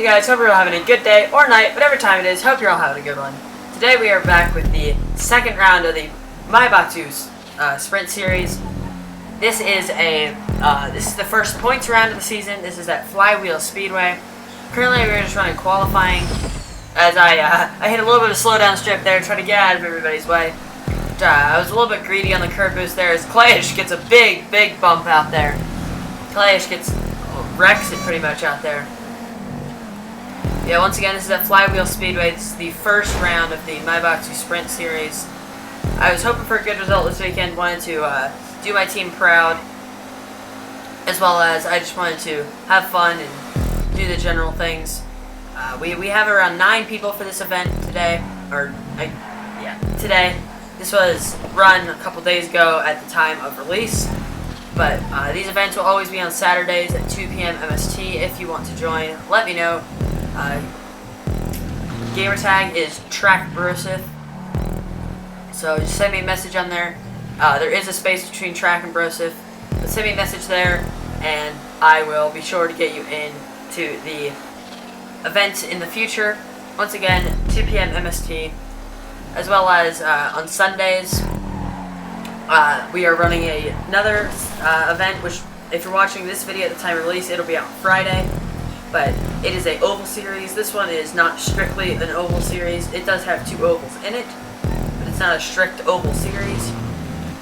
guys, hope you're all having a good day or night, whatever time it is, hope you're all having a good one. Today we are back with the second round of the Maibatu Sprint Series. This is the first points round of the season. This is at Flywheel Speedway. Currently we're just running qualifying, as I hit a little bit of slowdown strip there, trying to get out of everybody's way. I was a little bit greedy on the curb boost there, as Clayish gets a big bump out there. Clayish wrecks it pretty much out there. Yeah, once again, this is at Flywheel Speedway. This is the first round of the Maibatu Sprint Series. I was hoping for a good result this weekend. Wanted to do my team proud, as well as I just wanted to have fun and do the general things. We have around 9 people for this event today. Today. This was run a couple days ago at the time of release. But these events will always be on Saturdays at 2 p.m. MST. If you want to join, let me know. Gamertag is Track Broseff. So just send me a message on there. There is a space between Track and Broseff. But send me a message there, and I will be sure to get you into the event in the future. Once again, 2 p.m. MST. As well as on Sundays, we are running another event, which if you're watching this video at the time of release, it'll be out Friday. But it is a oval series. This one is not strictly an oval series. It does have 2 ovals in it, but it's not a strict oval series.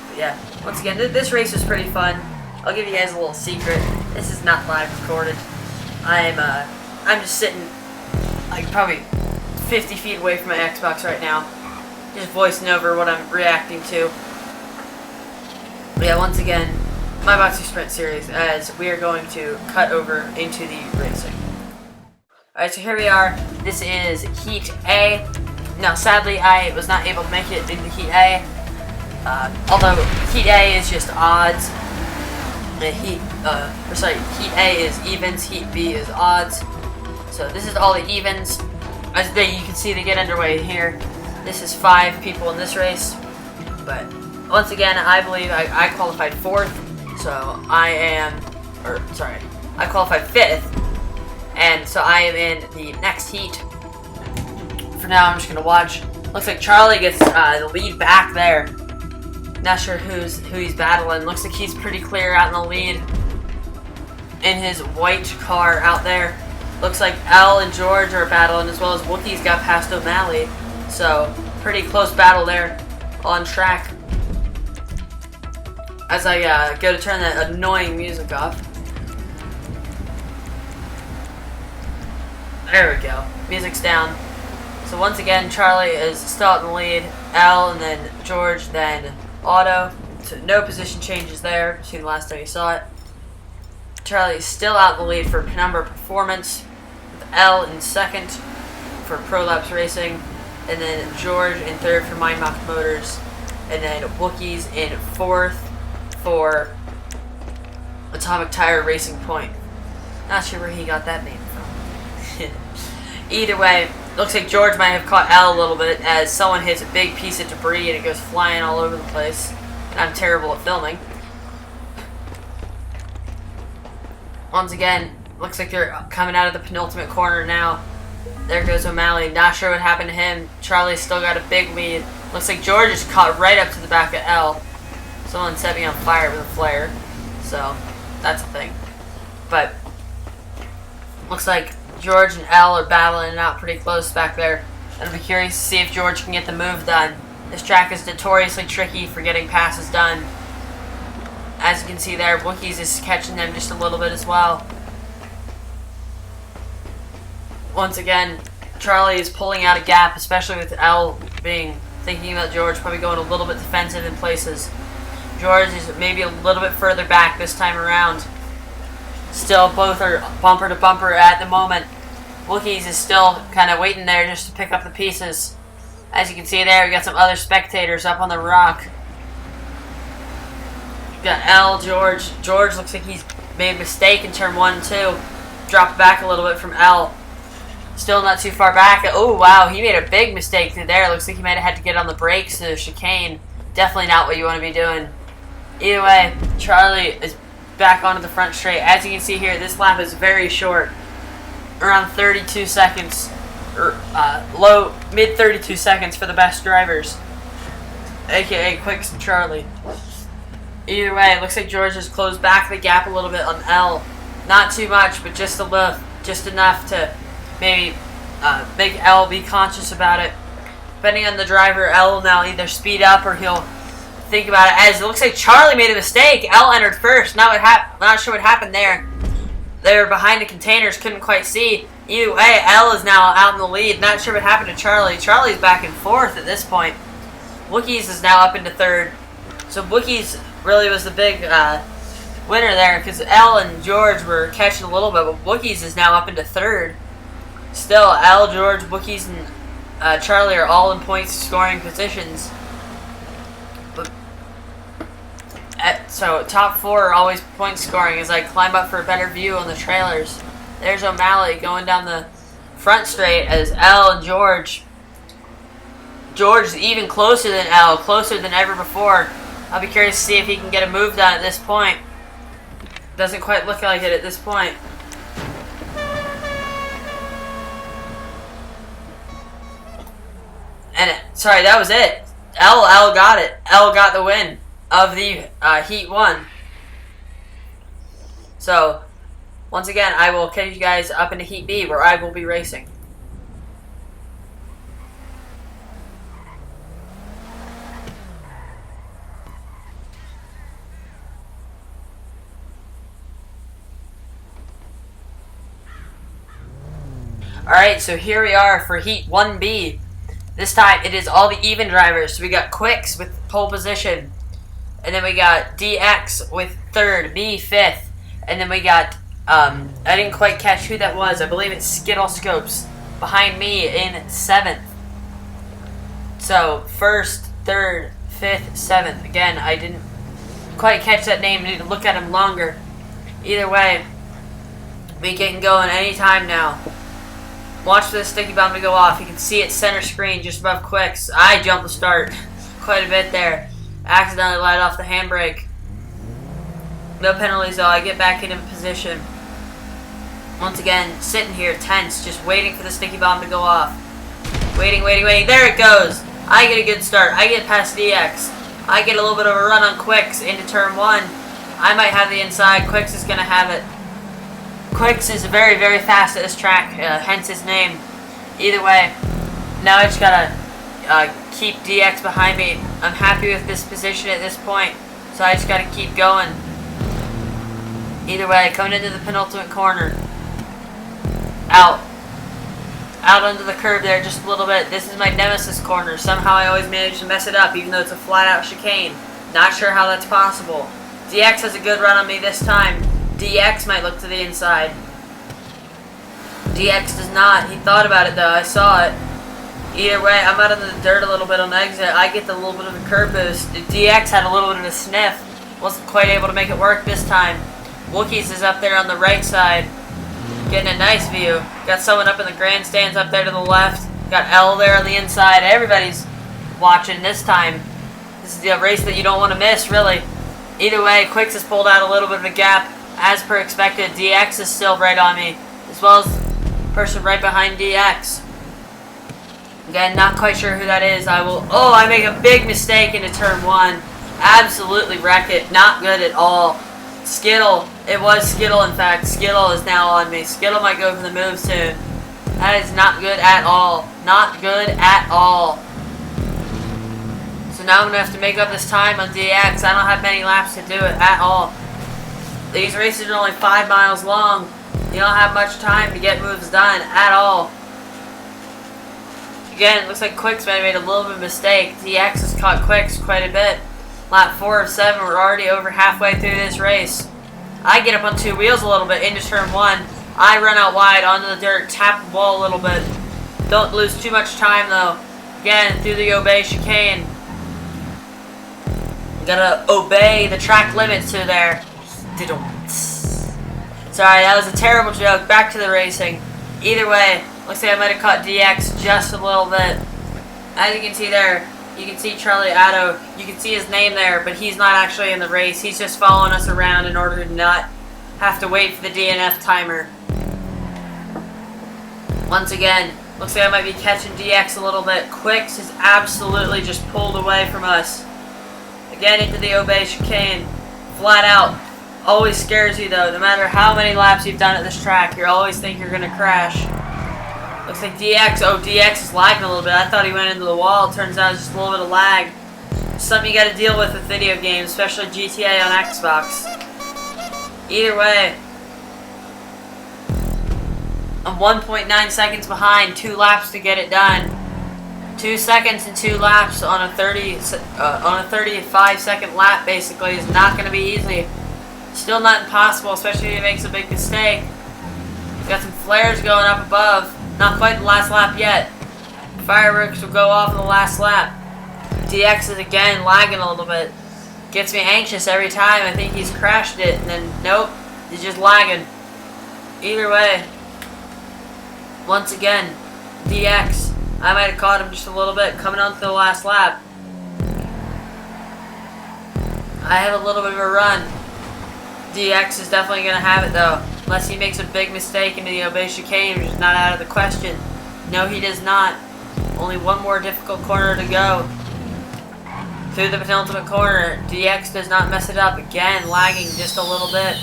But yeah, once again, this race is pretty fun. I'll give you guys a little secret. This is not live recorded. I'm just sitting like probably 50 feet away from my Xbox right now, just voicing over what I'm reacting to. But yeah, once again, Maibatu Sprint Series, as we are going to cut over into the racing. Alright, so here we are. This is Heat A. Now, sadly, I was not able to make it into Heat A. Although Heat A is just odds. Heat A is evens, Heat B is odds. So this is all the evens. As you can see, they get underway here. This is 5 people in this race. But once again, I believe I qualified 4th. So I qualified 5th. And so I am in the next heat. For now, I'm just going to watch. Looks like Charlie gets the lead back there. Not sure who he's battling. Looks like he's pretty clear out in the lead in his white car out there. Looks like L and George are battling, as well as Wookie's got past O'Malley. So, pretty close battle there on track. As I go to turn that annoying music off. There we go. Music's down. So once again, Charlie is still out in the lead. L, and then George, then Otto. So no position changes there between the last time you saw it. Charlie is still out in the lead for Penumbra Performance, with L in 2nd for Prolapse Racing, and then George in 3rd for Mindmock Motors, and then Wookie's in 4th for Atomic Tire Racing Point. Not sure where he got that name from. Either way, looks like George might have caught L a little bit, as someone hits a big piece of debris and it goes flying all over the place. And I'm terrible at filming. Once again, looks like they're coming out of the penultimate corner now. There goes O'Malley. Not sure what happened to him. Charlie's still got a big lead. Looks like George is caught right up to the back of L. Someone set me on fire with a flare. So, that's a thing. But, looks like George and L are battling it out pretty close back there. I'll be curious to see if George can get the move done. This track is notoriously tricky for getting passes done. As you can see there, Wookie's is catching them just a little bit as well. Once again, Charlie is pulling out a gap, especially with L thinking about George, probably going a little bit defensive in places. George is maybe a little bit further back this time around. Still, both are bumper to bumper at the moment. Wookie's is still kind of waiting there just to pick up the pieces. As you can see there, we got some other spectators up on the rock. We got L, George. George looks like he's made a mistake in turn 1 and 2. Dropped back a little bit from L. Still not too far back. Oh, wow, he made a big mistake through there. Looks like he might have had to get on the brakes to the chicane. Definitely not what you want to be doing. Either way, Charlie is back onto the front straight. As you can see here, this lap is very short. around 32 seconds, or low, mid 32 seconds for the best drivers, aka Quicks and Charlie. Either way, it looks like George has closed back the gap a little bit on L. Not too much, but just a little, just enough to maybe make L be conscious about it. Depending on the driver, L will now either speed up or he'll think about it. As it looks like Charlie made a mistake. L entered first. Not sure what happened there. They were behind the containers, couldn't quite see. Either way, L is now out in the lead. Not sure what happened to Charlie. Charlie's back in fourth at this point. Wookiees is now up into third. So Wookiees really was the big winner there, because L and George were catching a little bit, but Wookiees is now up into third. Still, L, George, Wookiees, and Charlie are all in points scoring positions. So top four are always point scoring as I climb up for a better view on the trailers. There's O'Malley going down the front straight as L and George. George is even closer than L, closer than ever before. I'll be curious to see if he can get a move done at this point. Doesn't quite look like it at this point. And sorry, that was it. L got it. L got the win of the Heat 1. So, once again, I will catch you guys up into Heat B, where I will be racing. Alright, so here we are for Heat 1B. This time, it is all the even drivers. So we got Quicks with pole position. And then we got DX with third, me fifth. And then we got, I didn't quite catch who that was. I believe it's Skittle Scopes behind me in seventh. So, first, third, fifth, seventh. Again, I didn't quite catch that name. Need to look at him longer. Either way, we can go in any time now. Watch for the sticky bomb to go off. You can see it center screen just above Quicks. I jumped the start quite a bit there. Accidentally let off the handbrake. No penalties though. I get back into position. Once again, sitting here tense, just waiting for the sticky bomb to go off. Waiting. There it goes. I get a good start. I get past DX. I get a little bit of a run on Quicks into turn 1. I might have the inside. Quicks is going to have it. Quicks is very, very fast at this track, hence his name. Either way, now I just gotta keep DX behind me. I'm happy with this position at this point, so I just gotta keep going. Either way, coming into the penultimate corner. Out under the curve there just a little bit. This is my nemesis corner. Somehow I always manage to mess it up, even though it's a flat-out chicane. Not sure how that's possible. DX has a good run on me this time. DX might look to the inside. DX does not. He thought about it though. I saw it. Either way, I'm out of the dirt a little bit on the exit. I get the little bit of a curb boost. DX had a little bit of a sniff. Wasn't quite able to make it work this time. Wookiees is up there on the right side. Getting a nice view. Got someone up in the grandstands up there to the left. Got L there on the inside. Everybody's watching this time. This is the race that you don't want to miss, really. Either way, Quicks has pulled out a little bit of a gap. As per expected, DX is still right on me, as well as the person right behind DX. Again, not quite sure who that is. I make a big mistake into turn 1. Absolutely wreck it. Not good at all. Skittle. It was Skittle, in fact. Skittle is now on me. Skittle might go for the move soon. That is not good at all. Not good at all. So now I'm going to have to make up this time on DX. I don't have many laps to do it at all. These races are only 5 miles long. You don't have much time to get moves done at all. Again, it looks like Quicks might have made a little bit of a mistake. DX has caught Quicks quite a bit. Lap 4 of 7, we're already over halfway through this race. I get up on 2 wheels a little bit into turn 1. I run out wide onto the dirt, tap the wall a little bit. Don't lose too much time though. Again, through the obey chicane. Gotta obey the track limits to there. Sorry, that was a terrible joke. Back to the racing. Either way, looks like I might have caught DX just a little bit. As you can see there, you can see Charlie Addo. You can see his name there, but he's not actually in the race. He's just following us around in order to not have to wait for the DNF timer. Once again, looks like I might be catching DX a little bit. Quicks is absolutely just pulled away from us. Again into the Obey chicane. Flat out. Always scares you though. No matter how many laps you've done at this track, you always think you're going to crash. Looks like DX. Oh, DX is lagging a little bit. I thought he went into the wall. Turns out it's just a little bit of lag. Something you got to deal with video games, especially GTA on Xbox. Either way, I'm 1.9 seconds behind. 2 laps to get it done. 2 seconds and 2 laps on a 35-second lap basically is not going to be easy. Still not impossible, especially if he makes a big mistake. We've got some flares going up above. Not quite the last lap yet. Fireworks will go off in the last lap. DX is again lagging a little bit. Gets me anxious every time. I think he's crashed it, and then nope, he's just lagging. Either way, once again, DX. I might have caught him just a little bit coming on to the last lap. I have a little bit of a run. DX is definitely going to have it though. Unless he makes a big mistake into the Obey chicane, which is not out of the question. No, he does not. Only one more difficult corner to go. Through the penultimate corner. DX does not mess it up. Again, lagging just a little bit.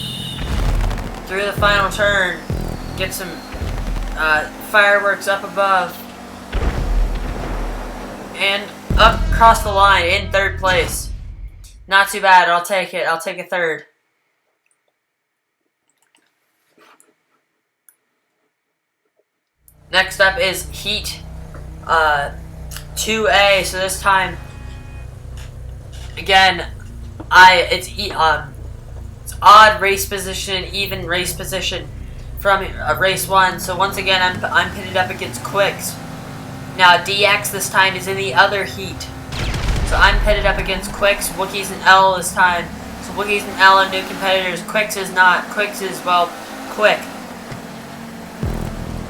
Through the final turn. Get some fireworks up above. And up across the line in 3rd place. Not too bad. I'll take it. I'll take a 3rd. Next up is Heat 2A. So this time, again, it's odd race position, even race position from race 1. So once again, I'm pitted up against Quicks. Now DX this time is in the other heat. So I'm pitted up against Quicks, Wookiees, and L this time. So Wookiees and L are new competitors. Quicks is not. Quicks is, well, quick.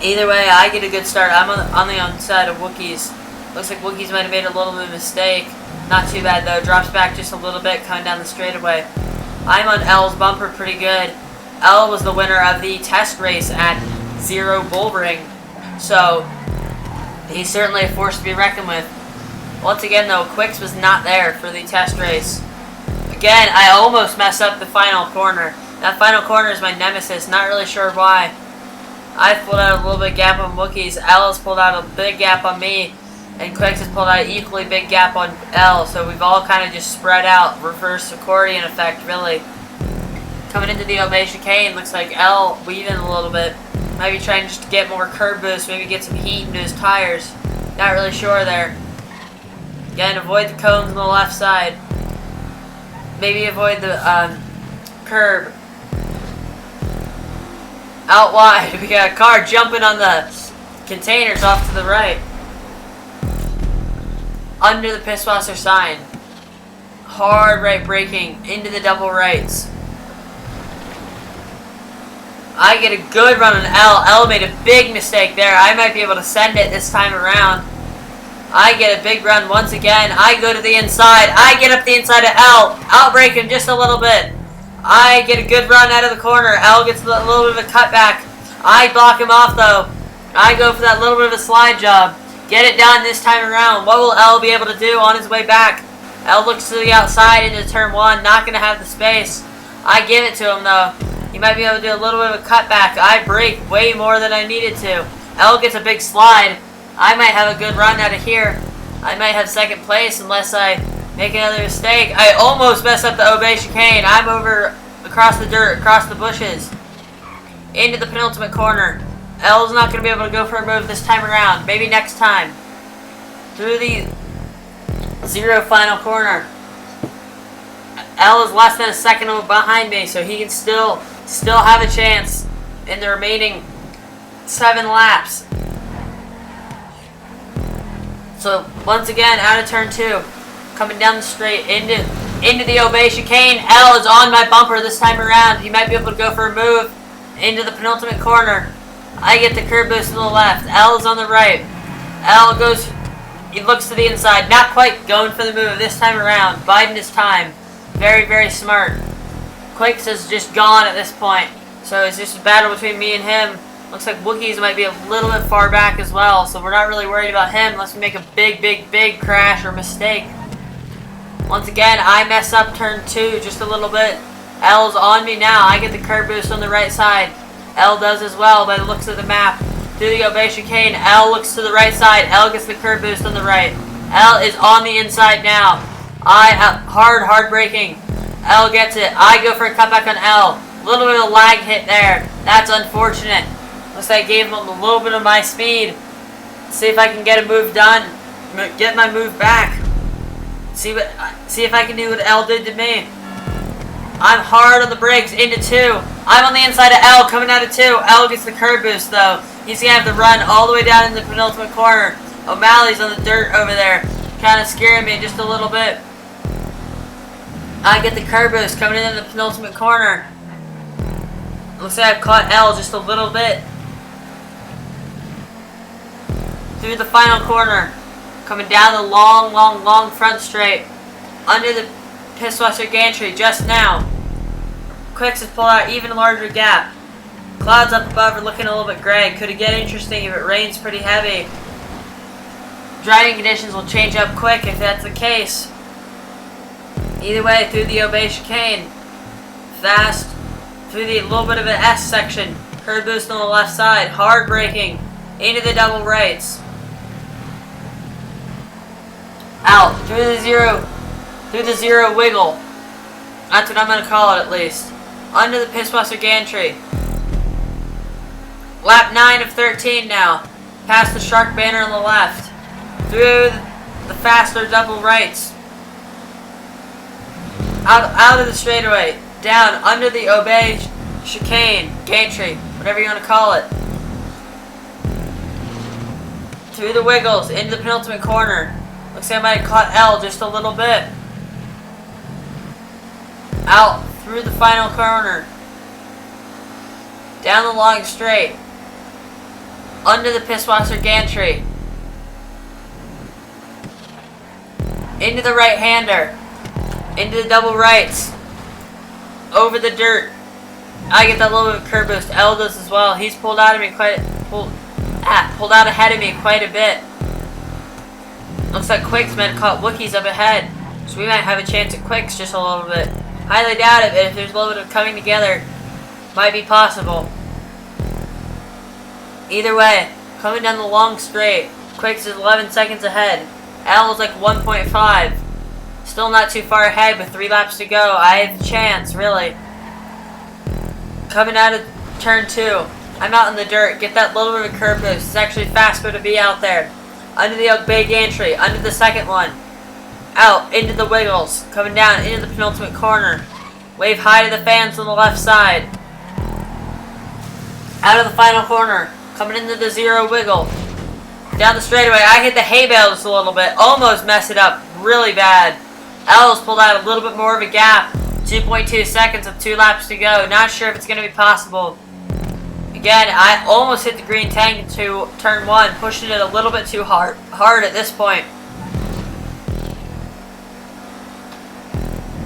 Either way, I get a good start. I'm on the outside of Wookiees. Looks like Wookiees might have made a little bit of a mistake. Not too bad though. Drops back just a little bit coming down the straightaway. I'm on L's bumper pretty good. L was the winner of the test race at Zero Bullring. So he's certainly a force to be reckoned with. Once again though, Quicks was not there for the test race. Again, I almost messed up the final corner. That final corner is my nemesis. Not really sure why. I've pulled out a little bit gap on Wookiees. L has pulled out a big gap on me. And Quicks has pulled out an equally big gap on L. So we've all kind of just spread out. Reverse accordion effect, really. Coming into the Obey chicane, looks like L weaving a little bit. Maybe trying just to get more curb boost. Maybe get some heat into his tires. Not really sure there. Again, avoid the cones on the left side. Maybe avoid the curb. Out wide, we got a car jumping on the containers off to the right. Under the Pisswasser sign. Hard right braking into the double rights. I get a good run on L. L made a big mistake there. I might be able to send it this time around. I get a big run once again. I go to the inside. I get up the inside of L. Outbrake him just a little bit. I get a good run out of the corner. L gets a little bit of a cutback. I block him off though. I go for that little bit of a slide job. Get it done this time around. What will L be able to do on his way back? L looks to the outside into turn 1. Not going to have the space. I give it to him though. He might be able to do a little bit of a cutback. I brake way more than I needed to. L gets a big slide. I might have a good run out of here. I might have 2nd place unless I make another mistake. I almost messed up the Obey chicane. I'm over across the dirt, across the bushes. Into the penultimate corner. L's not going to be able to go for a move this time around. Maybe next time. Through the zero final corner. L is less than a second behind me, so he can still have a chance in the remaining 7 laps. So once again, out of turn 2, coming down the straight into the Obey chicane. L is on my bumper this time around. He might be able to go for a move into the penultimate corner. I get the curb boost to the left. L is on the right. L goes, he looks to the inside. Not quite going for the move this time around. Biding his time. Very, very smart. Quicks is just gone at this point. So it's just a battle between me and him. Looks like Wookiees might be a little bit far back as well, so we're not really worried about him unless we make a big crash or mistake. Once again, I mess up turn 2 just a little bit. L's on me now. I get the curb boost on the right side. L does as well by the looks of the map. Through the Obey chicane, L looks to the right side. L gets the curb boost on the right. L is on the inside now. Hard braking. L gets it. I go for a cutback on L. A little bit of a lag hit there. That's unfortunate. Looks like I gave him a little bit of my speed. See if I can get a move done. Get my move back. See if I can do what L did to me. I'm hard on the brakes into 2. I'm on the inside of L coming out of 2. L gets the curb boost though. He's gonna have to run all the way down in the penultimate corner. O'Malley's on the dirt over there. Kind of scaring me just a little bit. I get the curb boost coming in the penultimate corner. Looks like I've caught L just a little bit. Through the final corner. Coming down the long front straight. Under the Pisswasser gantry just now. Quicks has pulled out even larger gap. Clouds up above are looking a little bit gray. Could it get interesting if it rains pretty heavy? Driving conditions will change up quick if that's the case. Either way, through the Obey chicane. Fast. Through the little bit of an S section. Curb boost on the left side. Hard braking. Into the double rights. Out. Through the zero wiggle. That's what I'm going to call it at least. Under the Pisswasser gantry. Lap 9 of 13 now. Past the shark banner on the left. Through the faster double rights. Out of the straightaway. Down under the Obey chicane. Gantry. Whatever you want to call it. Through the wiggles. Into the penultimate corner. Looks like I might have caught L just a little bit. Out through the final corner. Down the long straight. Under the Pisswasser gantry. Into the right-hander. Into the double rights. Over the dirt. I get that little bit of curb boost. L does as well. He's pulled out ahead of me quite a bit. Looks like Quicks might have caught Wookiees up ahead. So we might have a chance at Quicks just a little bit. Highly doubt it, but if there's a little bit of coming together, might be possible. Either way, coming down the long straight, Quicks is 11 seconds ahead. L is like 1.5. Still not too far ahead with 3 laps to go. I have a chance, really. Coming out of turn 2. I'm out in the dirt. Get that little bit of a curb boost. It's actually faster to be out there. Under the Obey gantry. Under the second one. Out. Into the wiggles. Coming down into the penultimate corner. Wave hi to the fans on the left side. Out of the final corner. Coming into the zero wiggle. Down the straightaway. I hit the hay bale just a little bit. Almost messed it up really bad. L's pulled out a little bit more of a gap. 2.2 seconds with 2 laps to go. Not sure if it's going to be possible. Again, I almost hit the green tank into turn 1. Pushing it a little bit too hard at this point.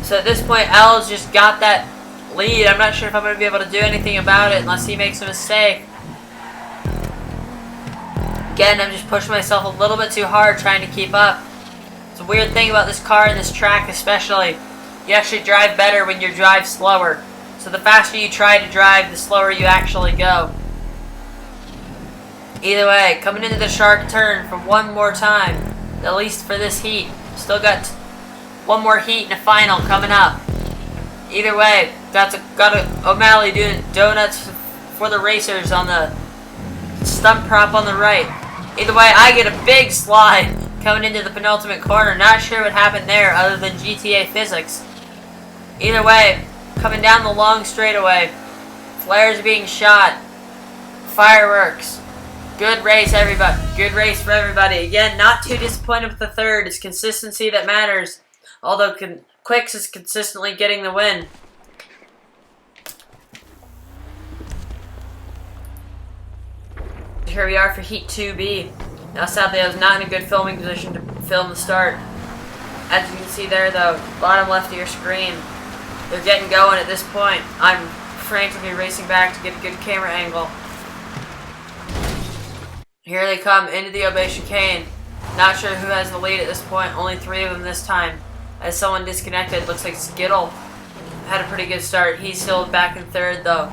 So at this point, L's just got that lead. I'm not sure if I'm going to be able to do anything about it unless he makes a mistake. Again, I'm just pushing myself a little bit too hard trying to keep up. It's a weird thing about this car and this track especially. You actually drive better when you drive slower. So the faster you try to drive, the slower you actually go. Either way, coming into the shark turn for one more time. At least for this heat. Still got one more heat and a final coming up. Either way, got O'Malley doing donuts for the racers on the stump prop on the right. Either way, I get a big slide coming into the penultimate corner. Not sure what happened there other than GTA physics. Either way, coming down the long straightaway. Flares being shot. Fireworks. Good race, everybody. Good race for everybody. Again, not too disappointed with the third. It's consistency that matters. Although Quicks is consistently getting the win. Here we are for Heat 2B. Now sadly I was not in a good filming position to film the start. As you can see there though, bottom left of your screen, they're getting going at this point. I'm frantically racing back to get a good camera angle. Here they come into the Obey chicane. Not sure who has the lead at this point. Only 3 of them this time. As someone disconnected, looks like Skittle had a pretty good start. He's still back in 3rd though.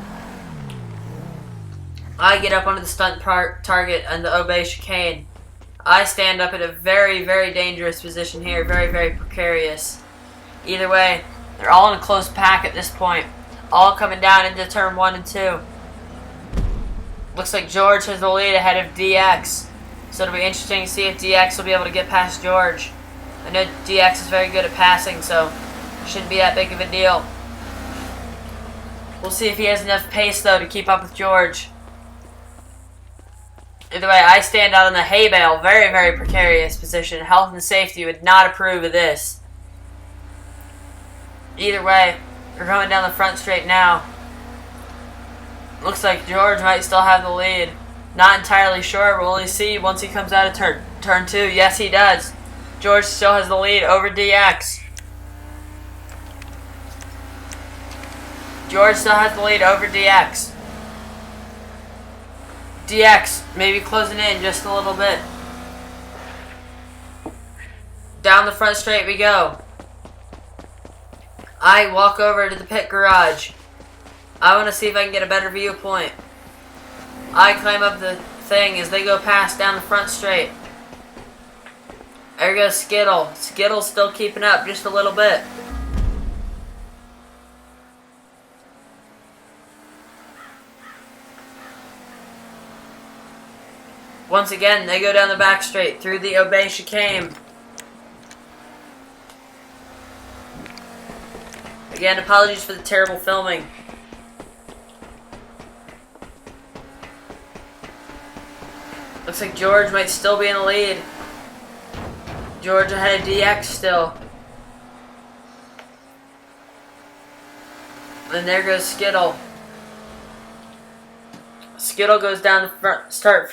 I get up onto the stunt target on the Obey chicane. I stand up in a very, very dangerous position here. Very, very precarious. Either way, they're all in a close pack at this point. All coming down into turn 1 and 2. Looks like George has the lead ahead of DX. So it'll be interesting to see if DX will be able to get past George. I know DX is very good at passing, so it shouldn't be that big of a deal. We'll see if he has enough pace, though, to keep up with George. Either way, I stand out on the hay bale. Very, very precarious position. Health and safety would not approve of this. Either way, we're coming down the front straight now. Looks like George might still have the lead. Not entirely sure. We'll only see once he comes out of turn 2. Yes, he does. George still has the lead over DX. George still has the lead over DX. DX maybe closing in just a little bit. Down the front straight we go. I walk over to the pit garage. I want to see if I can get a better viewpoint. I climb up the thing as they go past down the front straight. There goes Skittle. Skittle's still keeping up just a little bit. Once again, they go down the back straight through the Obey chicane. Again, apologies for the terrible filming. Looks like George might still be in the lead. George ahead of DX still. And there goes Skittle. Skittle goes down the front, start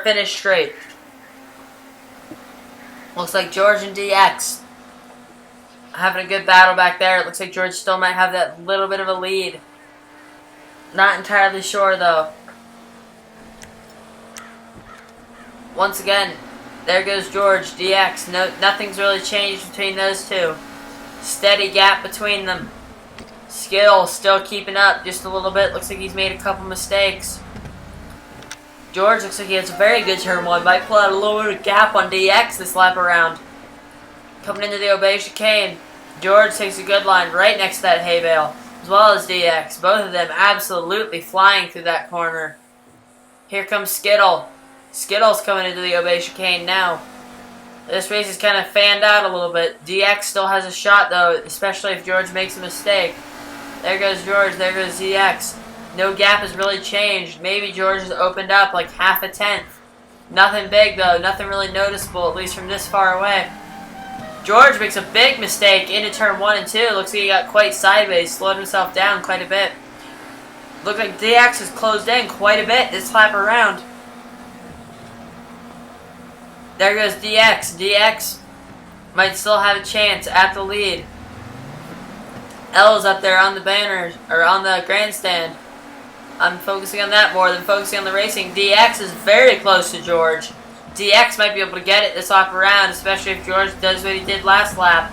finish straight. Looks like George and DX having a good battle back there. It looks like George still might have that little bit of a lead. Not entirely sure though. Once again, there goes George, DX. Nothing's really changed between those two. Steady gap between them. Skittle still keeping up just a little bit. Looks like he's made a couple mistakes. George looks like he has a very good turn 1. Might pull out a little bit of gap on DX this lap around. Coming into the Obey chicane. George takes a good line right next to that hay bale. As well as DX. Both of them absolutely flying through that corner. Here comes Skittle. Skittle's coming into the Obey chicane now. This race is kind of fanned out a little bit. DX still has a shot though, especially if George makes a mistake. There goes George, there goes DX. No gap has really changed. Maybe George has opened up like half a tenth. Nothing big though, nothing really noticeable, at least from this far away. George makes a big mistake into turn 1 and 2. Looks like he got quite sideways, slowed himself down quite a bit. Looks like DX has closed in quite a bit this lap around. There goes DX. DX might still have a chance at the lead. L's up there on the banner, or on the grandstand. I'm focusing on that more than focusing on the racing. DX is very close to George. DX might be able to get it this lap around, especially if George does what he did last lap.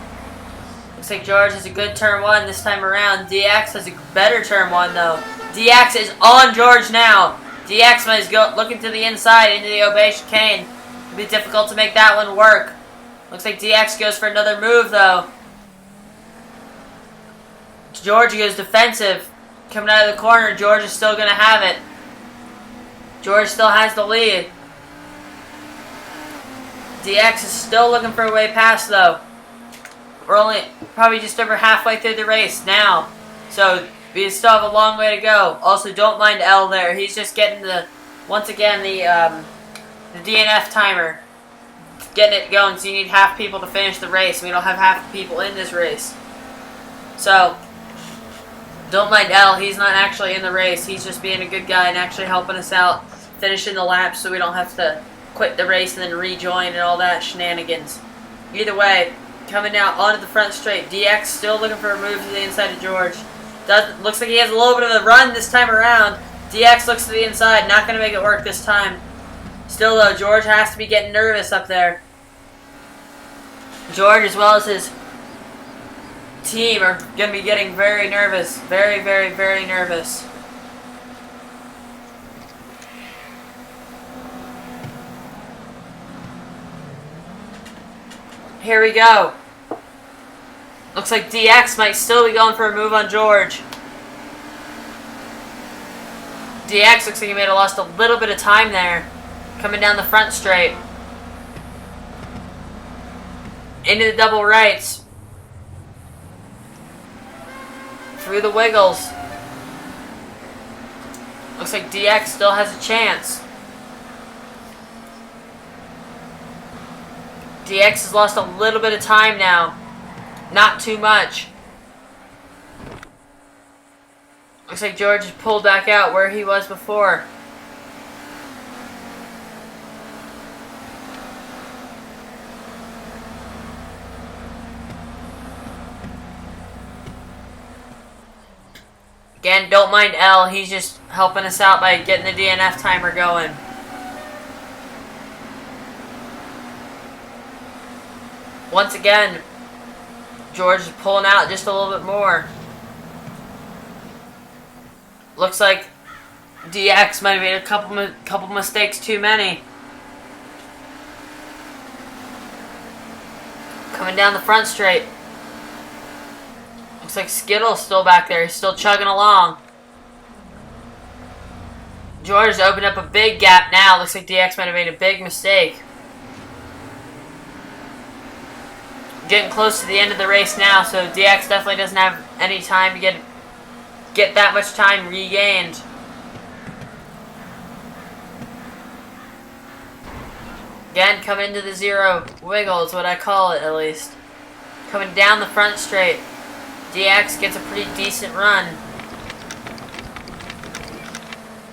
Looks like George has a good turn 1 this time around. DX has a better turn 1 though. DX is on George now. DX might go looking to the inside into the Obey chicane. It'll be difficult to make that one work. Looks like DX goes for another move though. George goes defensive. Coming out of the corner, George is still going to have it. George still has the lead. DX is still looking for a way past though. We're only probably just over halfway through the race now. So we still have a long way to go. Also, don't mind L there. He's just getting the, once again, the DNF timer. Getting it going, so you need half people to finish the race. We don't have half the people in this race. So, don't mind L. He's not actually in the race. He's just being a good guy and actually helping us out, finishing the lap so we don't have to quit the race and then rejoin and all that shenanigans. Either way, coming out onto the front straight. DX still looking for a move to the inside of George. Looks like he has a little bit of a run this time around. DX looks to the inside, not going to make it work this time. Still though, George has to be getting nervous up there. George, as well as his team, are going to be getting very nervous. Very, very, very nervous. Here we go. Looks like DX might still be going for a move on George. DX looks like he may have lost a little bit of time there. Coming down the front straight. Into the double rights. Through the wiggles. Looks like DX still has a chance. DX has lost a little bit of time now. Not too much. Looks like George has pulled back out where he was before. Again, don't mind L. He's just helping us out by getting the DNF timer going. Once again, George is pulling out just a little bit more. Looks like DX might have made a couple mistakes too many. Coming down the front straight. Looks like Skittle's still back there. He's still chugging along. George has opened up a big gap now. Looks like DX might have made a big mistake. Getting close to the end of the race now, so DX definitely doesn't have any time to get that much time regained. Again, coming into the zero wiggle is what I call it, at least. Coming down the front straight. DX gets a pretty decent run.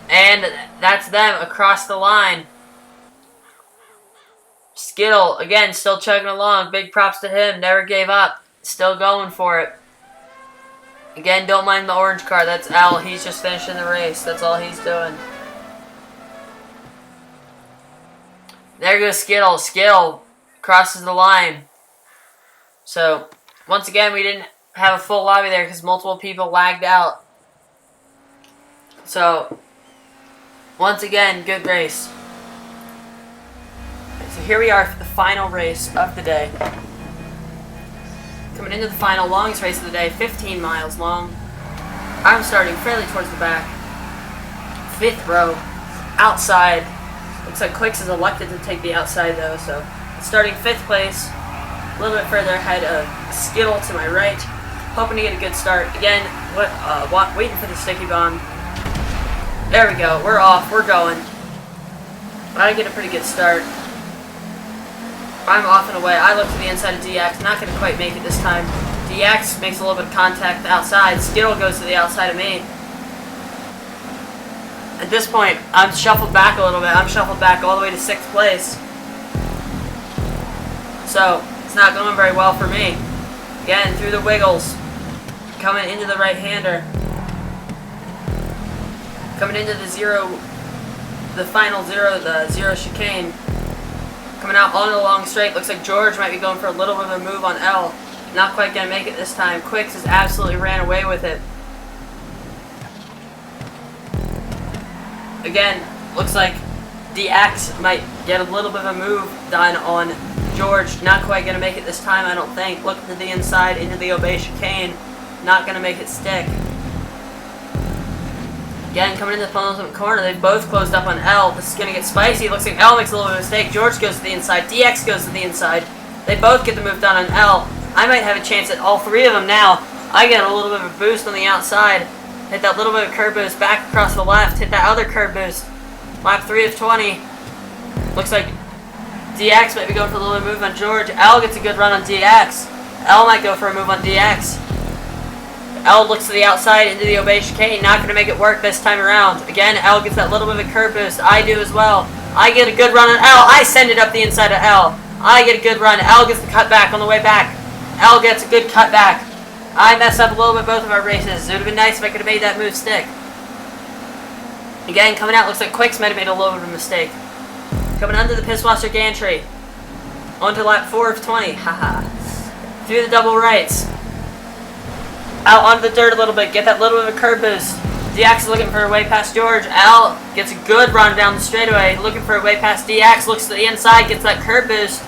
And that's them across the line. Skittle, again, still chugging along. Big props to him. Never gave up. Still going for it. Again, don't mind the orange car. That's Al. He's just finishing the race. That's all he's doing. There goes Skittle. Skittle crosses the line. So, once again, we didn't have a full lobby there because multiple people lagged out. So, once again, good race. So here we are for the final race of the day. Coming into the final, longest race of the day, 15 miles long. I'm starting fairly towards the back. 5th row, outside. Looks like Quicks is elected to take the outside though, so starting 5th place. A little bit further ahead of Skittle to my right. Hoping to get a good start. Again, waiting for the sticky bomb. There we go, we're off, we're going. I get a pretty good start. I'm off and away. I look to the inside of DX. Not going to quite make it this time. DX makes a little bit of contact outside. Skittle goes to the outside of me. At this point, I'm shuffled back a little bit. I'm shuffled back all the way to 6th place. So, it's not going very well for me. Again, through the wiggles. Coming into the right-hander. Coming into the final zero, the zero chicane. Coming out on the long straight. Looks like George might be going for a little bit of a move on L. Not quite going to make it this time. Quicks has absolutely ran away with it. Again, looks like DX might get a little bit of a move done on George. Not quite going to make it this time, I don't think. Looking to the inside, into the obey chicane. Not going to make it stick. Again, coming into the penultimate corner, they both closed up on L. This is going to get spicy. Looks like L makes a little bit of a mistake. George goes to the inside. DX goes to the inside. They both get the move done on L. I might have a chance at all 3 of them now. I get a little bit of a boost on the outside. Hit that little bit of curb boost back across the left. Hit that other curb boost. Lap 3 of 20. Looks like DX might be going for a little bit of move on George. L gets a good run on DX. L might go for a move on DX. L looks to the outside into the obey chicane. Not going to make it work this time around. Again, L gets that little bit of a curb boost. I do as well. I get a good run on L. I send it up the inside of L. I get a good run. L gets the cutback on the way back. L gets a good cutback. I messed up a little bit both of our races. It would have been nice if I could have made that move stick. Again, coming out, looks like Quicks might have made a little bit of a mistake. Coming under the Pisswasser gantry. Onto lap 4 of 20. Haha. Through the double rights. Out onto the dirt a little bit. Get that little bit of a curb boost. DX is looking for a way past George. Al gets a good run down the straightaway. Looking for a way past DX. Looks to the inside. Gets that curb boost.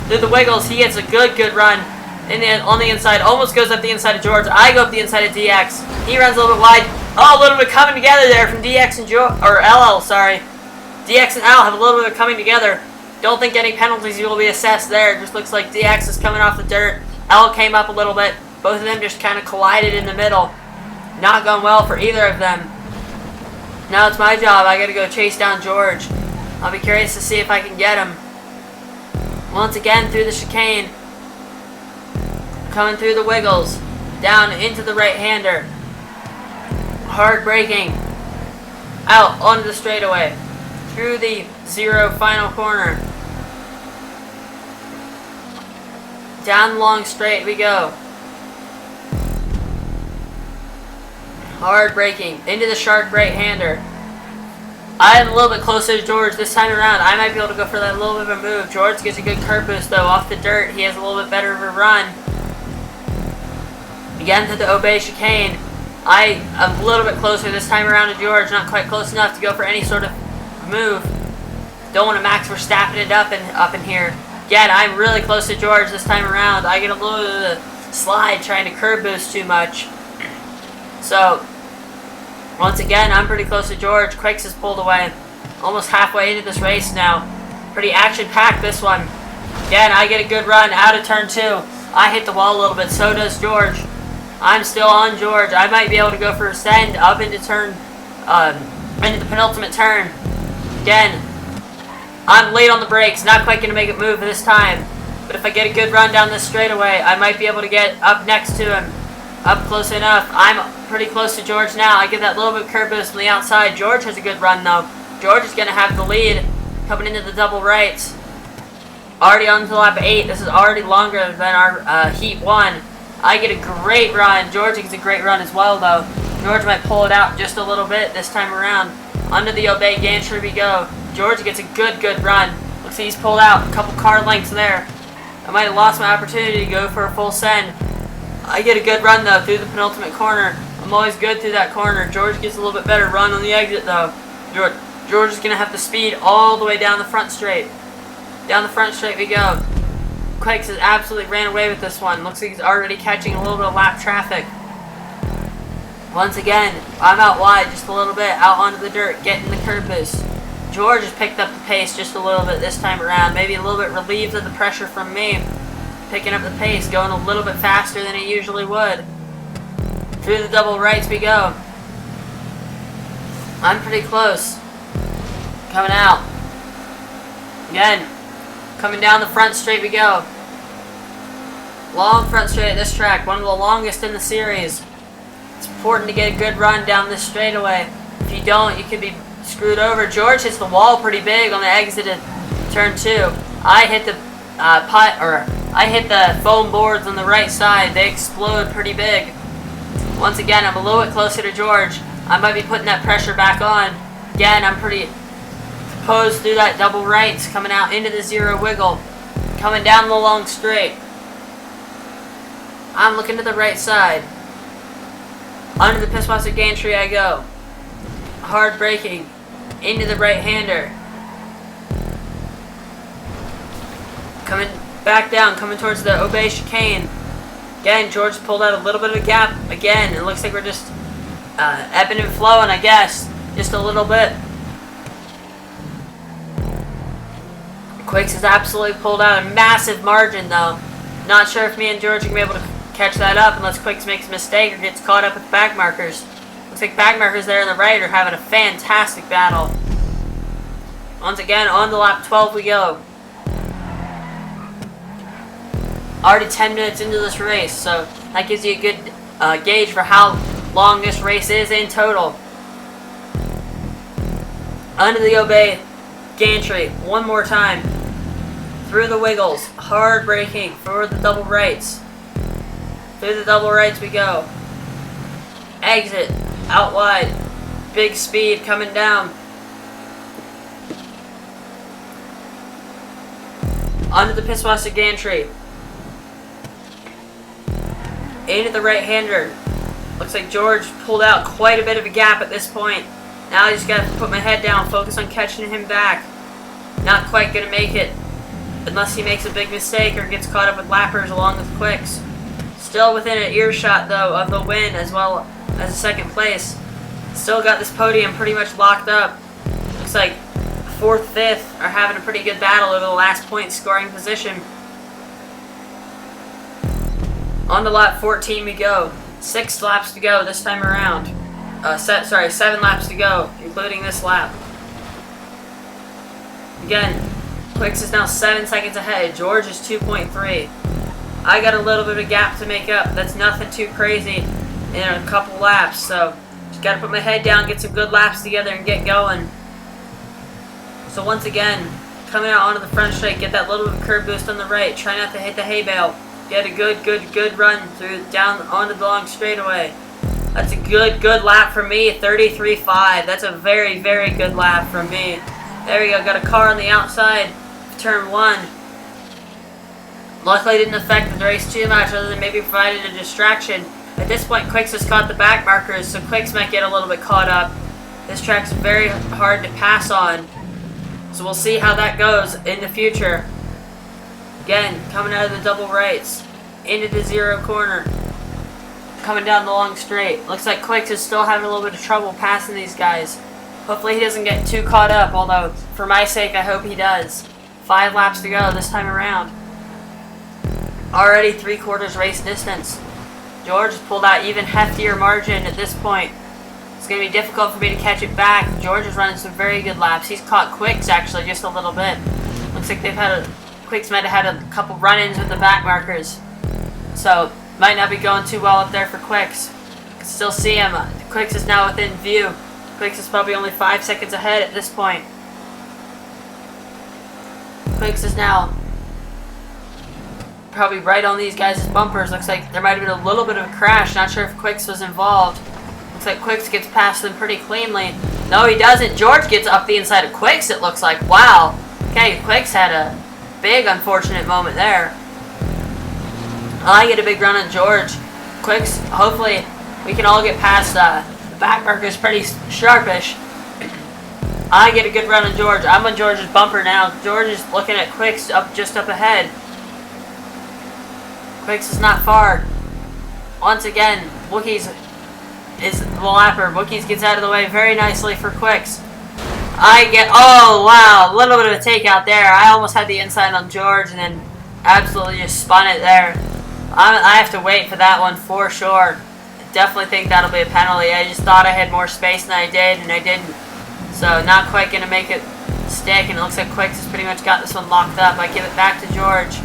Through the wiggles. He gets a good run. On the inside. Almost goes up the inside of George. I go up the inside of DX. He runs a little bit wide. Oh, a little bit coming together there from DX and LL, sorry. DX and Al have a little bit of coming together. Don't think any penalties will be assessed there. It just looks like DX is coming off the dirt. L came up a little bit. Both of them just kind of collided in the middle. Not going well for either of them. Now it's my job. I gotta go chase down George. I'll be curious to see if I can get him. Once again through the chicane. Coming through the wiggles. Down into the right-hander. Hard braking. Out onto the straightaway. Through the 0 final corner. Down the long straight we go. Hard braking. Into the shark right-hander. I'm a little bit closer to George this time around. I might be able to go for that little bit of a move. George gets a good curb boost though. Off the dirt, he has a little bit better of a run. Again to the Obey chicane. I am a little bit closer this time around to George. Not quite close enough to go for any sort of move. Don't want to Max Verstappen it up in here. Again, I'm really close to George this time around. I get a little bit of a slide trying to curb boost too much. So, once again, I'm pretty close to George. Quakes has pulled away. Almost halfway into this race now. Pretty action-packed this one. Again, I get a good run out of turn 2. I hit the wall a little bit, so does George. I'm still on George. I might be able to go for a send up into into the penultimate turn. Again, I'm late on the brakes. Not quite going to make it move this time. But if I get a good run down this straightaway, I might be able to get up next to him. Up close enough. I'm pretty close to George now. I get that little bit of curb boost from the outside. George has a good run though. George is going to have the lead coming into the double rights. Already on to lap 8. This is already longer than our heat 1. I get a great run. George gets a great run as well though. George might pull it out just a little bit this time around. Under the Obey gantry we go. George gets a good run. Looks like he's pulled out a couple car lengths there. I might have lost my opportunity to go for a full send. I get a good run though through the penultimate corner. I'm always good through that corner. George gets a little bit better run on the exit though. George is going to have the speed all the way down the front straight. Down the front straight we go. Quakes has absolutely ran away with this one. Looks like he's already catching a little bit of lap traffic. Once again, I'm out wide just a little bit. Out onto the dirt, getting the curb boost. George has picked up the pace just a little bit this time around. Maybe a little bit relieved of the pressure from me. Picking up the pace, going a little bit faster than he usually would. Through the double rights we go. I'm pretty close. Coming out. Again, coming down the front straight we go. Long front straight at this track, one of the longest in the series. It's important to get a good run down this straightaway. If you don't, you could be screwed over. George hits the wall pretty big on the exit of turn 2. I hit the I hit the foam boards on the right side. They explode pretty big. Once again, I'm a little bit closer to George. I might be putting that pressure back on. Again, I'm pretty posed through that double rights, coming out into the 0 wiggle. Coming down the long straight. I'm looking to the right side. Under the Pisswasser gantry I go. Hard braking. Into the right-hander. Coming back down, coming towards the Obey chicane. Again, George pulled out a little bit of a gap. Again, it looks like we're just ebbing and flowing, I guess. Just a little bit. Quakes has absolutely pulled out a massive margin, though. Not sure if me and George are going to be able to catch that up unless Quakes makes a mistake or gets caught up with back markers. Looks like back markers there on the right are having a fantastic battle. Once again, on the lap 12 we go. Already 10 minutes into this race, so that gives you a good gauge for how long this race is in total. Under the Obey gantry, one more time. Through the wiggles, hard braking for the double rights. Through the double rights we go. Exit, out wide, big speed coming down. Onto the Pisswasser gantry. Into the right-hander. Looks like George pulled out quite a bit of a gap at this point. Now I just got to put my head down, focus on catching him back. Not quite going to make it. Unless he makes a big mistake or gets caught up with lappers along with Quicks. Still within an earshot, though, of the win as well as a second place. Still got this podium pretty much locked up. Looks like 4th, 5th are having a pretty good battle over the last point scoring position. On to lap 14 we go. 6 laps to go this time around. 7 laps to go, including this lap. Again, Quicks is now 7 seconds ahead. George is 2.3. I got a little bit of a gap to make up. That's nothing too crazy in a couple laps. So, just got to put my head down, get some good laps together, and get going. So once again, coming out onto the front straight, get that little bit of curb boost on the right. Try not to hit the hay bale. Get a good run through down onto the long straightaway. That's a good lap for me. 33.5. That's a very good lap from me. There we go. Got a car on the outside of turn 1. Luckily, it didn't affect the race too much, other than maybe provided a distraction. At this point, Quicks has caught the back markers, so Quicks might get a little bit caught up. This track's very hard to pass on, so we'll see how that goes in the future. Again, coming out of the double rights, into the 0 corner, coming down the long straight. Looks like Quicks is still having a little bit of trouble passing these guys. Hopefully he doesn't get too caught up, although for my sake I hope he does. 5 laps to go this time around. Already 3/4 race distance. George has pulled out even heftier margin at this point. It's going to be difficult for me to catch it back. George is running some very good laps. He's caught Quicks actually just a little bit. Looks like Quicks might have had a couple run-ins with the back markers. So, might not be going too well up there for Quicks. You can still see him. Quicks is now within view. Quicks is probably only 5 seconds ahead at this point. Quicks is now probably right on these guys' bumpers. Looks like there might have been a little bit of a crash. Not sure if Quicks was involved. Looks like Quicks gets past them pretty cleanly. No, he doesn't. George gets up the inside of Quicks, it looks like. Wow. Okay, Quicks had a big unfortunate moment there. I get a big run on George. Quicks, hopefully we can all get past the back markers pretty sharpish. I get a good run on George. I'm on George's bumper now. George is looking at Quicks just up ahead. Quicks is not far. Once again, Wookiees is the lapper. Wookiees gets out of the way very nicely for Quicks. Oh wow, a little bit of a takeout there. I almost had the inside on George and then absolutely just spun it there. I have to wait for that one for sure. I definitely think that'll be a penalty. I just thought I had more space than I did, and I didn't. So not quite going to make it stick, and it looks like Quicks has pretty much got this one locked up. I give it back to George.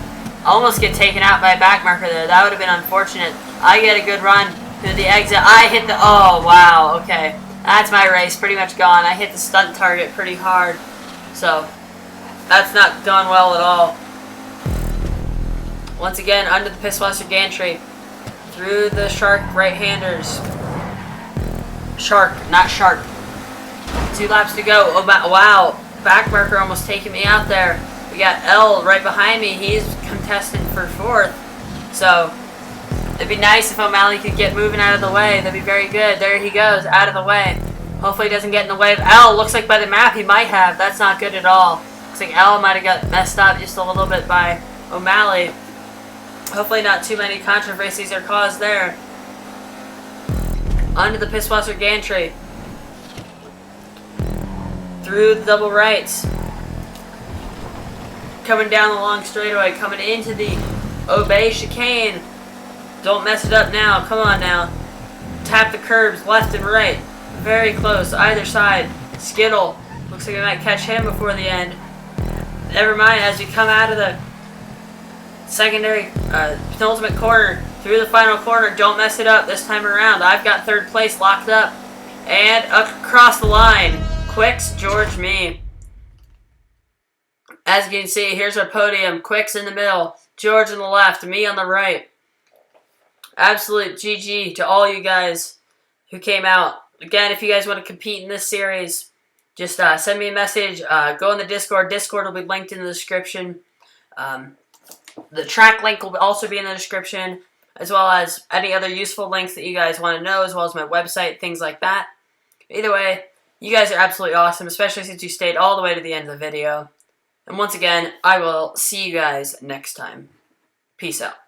Almost get taken out by a back marker there. That would have been unfortunate. I get a good run through the exit. I hit the... Oh, wow. Okay. That's my race. Pretty much gone. I hit the stunt target pretty hard. So, that's not gone well at all. Once again, under the Pisswasser gantry. Through the Shark right-handers. Shark, not Shark. 2 laps to go. Oh, wow. Back marker almost taking me out there. We got L right behind me. He's contesting for 4th. So, it'd be nice if O'Malley could get moving out of the way. That'd be very good. There he goes, out of the way. Hopefully he doesn't get in the way of L. Looks like by the map he might have. That's not good at all. Looks like L might have got messed up just a little bit by O'Malley. Hopefully not too many controversies are caused there. Onto the Pisswasser gantry. Through the double rights. Coming down the long straightaway. Coming into the Obey chicane. Don't mess it up now. Come on now. Tap the curbs left and right. Very close. Either side. Skittle. Looks like I might catch him before the end. Never mind. As we come out of the secondary, penultimate corner, through the final corner, don't mess it up this time around. I've got 3rd place locked up. And across the line. Quicks, George, me. As you can see, here's our podium. Quicks in the middle. George on the left. Me on the right. Absolute GG to all you guys who came out. Again, if you guys want to compete in this series, just send me a message. Go in the Discord. Discord will be linked in the description. The track link will also be in the description, as well as any other useful links that you guys want to know, as well as my website, things like that. Either way, you guys are absolutely awesome, especially since you stayed all the way to the end of the video. And once again, I will see you guys next time. Peace out.